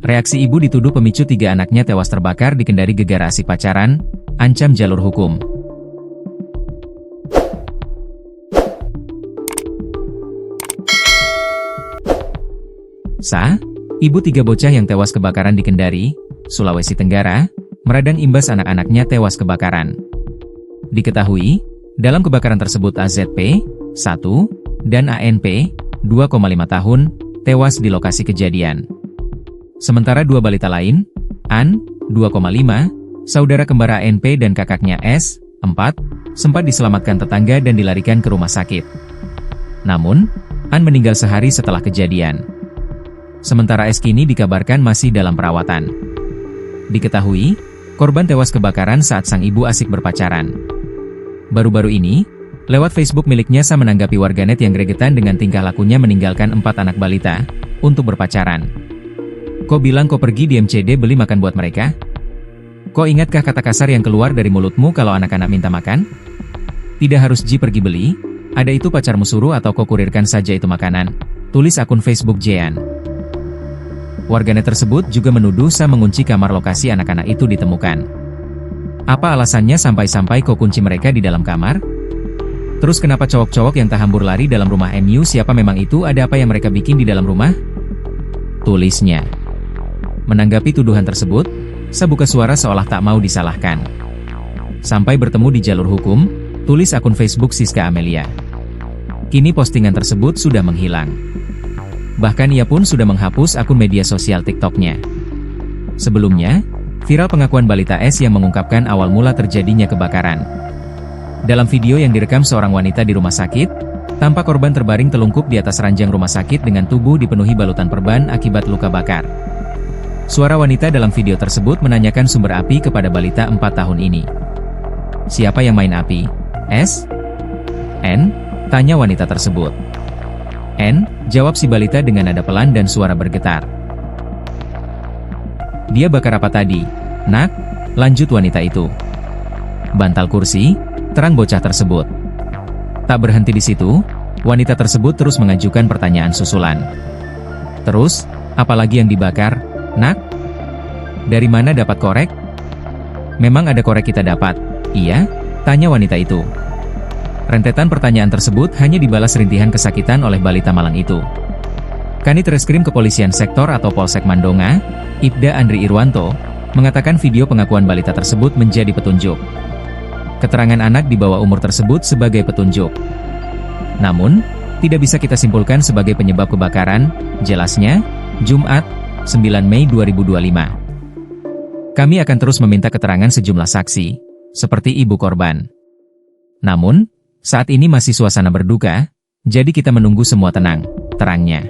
Reaksi ibu dituduh pemicu 3 anaknya tewas terbakar di Kendari gegara asik pacaran, ancam jalur hukum. Ibu 3 bocah yang tewas kebakaran di Kendari, Sulawesi Tenggara, meradang imbas anak-anaknya tewas kebakaran. Diketahui, dalam kebakaran tersebut AZP, 1, dan ANP, 2,5 tahun, tewas di lokasi kejadian. Sementara 2 balita lain, An, 2,5, saudara kembar ANP dan kakaknya S, 4, sempat diselamatkan tetangga dan dilarikan ke rumah sakit. Namun, An meninggal sehari setelah kejadian. Sementara S kini dikabarkan masih dalam perawatan. Diketahui, korban tewas kebakaran saat sang ibu asik berpacaran. Baru-baru ini, lewat Facebook miliknya Sa menanggapi warganet yang gregetan dengan tingkah lakunya meninggalkan 4 anak balita untuk berpacaran. Kok bilang kok pergi di MCD beli makan buat mereka? Kok ingatkah kata kasar yang keluar dari mulutmu kalau anak-anak minta makan? Tidak harus pergi beli, ada itu pacarmu suruh atau kok kurirkan saja itu makanan, tulis akun Facebook Jean. Warganet tersebut juga menuduh Sa mengunci kamar lokasi anak-anak itu ditemukan. Apa alasannya sampai-sampai kok kunci mereka di dalam kamar? Terus kenapa cowok-cowok yang tak hambur lari dalam rumah MU siapa memang itu ada apa yang mereka bikin di dalam rumah? Tulisnya. Menanggapi tuduhan tersebut, Sa buka suara seolah tak mau disalahkan. Sampai bertemu di jalur hukum, tulis akun Facebook Siska Amelia. Kini postingan tersebut sudah menghilang. Bahkan ia pun sudah menghapus akun media sosial TikTok-nya. Sebelumnya, viral pengakuan balita S yang mengungkapkan awal mula terjadinya kebakaran. Dalam video yang direkam seorang wanita di rumah sakit, tampak korban terbaring telungkup di atas ranjang rumah sakit dengan tubuh dipenuhi balutan perban akibat luka bakar. Suara wanita dalam video tersebut menanyakan sumber api kepada balita 4 tahun ini. Siapa yang main api? S? N? Tanya wanita tersebut. N? Jawab si balita dengan nada pelan dan suara bergetar. Dia bakar apa tadi, nak? Lanjut wanita itu. Bantal kursi, terang bocah tersebut. Tak berhenti di situ, wanita tersebut terus mengajukan pertanyaan susulan. Terus, apalagi yang dibakar, nak? Dari mana dapat korek? Memang ada korek kita dapat, iya? Tanya wanita itu. Rentetan pertanyaan tersebut hanya dibalas rintihan kesakitan oleh balita malang itu. Kanit Reskrim Kepolisian Sektor atau Polsek Mandonga, Ibda Andri Irwanto, mengatakan video pengakuan balita tersebut menjadi petunjuk. Keterangan anak di bawah umur tersebut sebagai petunjuk. Namun, tidak bisa kita simpulkan sebagai penyebab kebakaran, jelasnya, Jumat, 9 Mei 2025. Kami akan terus meminta keterangan sejumlah saksi, seperti ibu korban. Namun, saat ini masih suasana berduka, jadi kita menunggu semua tenang, terangnya.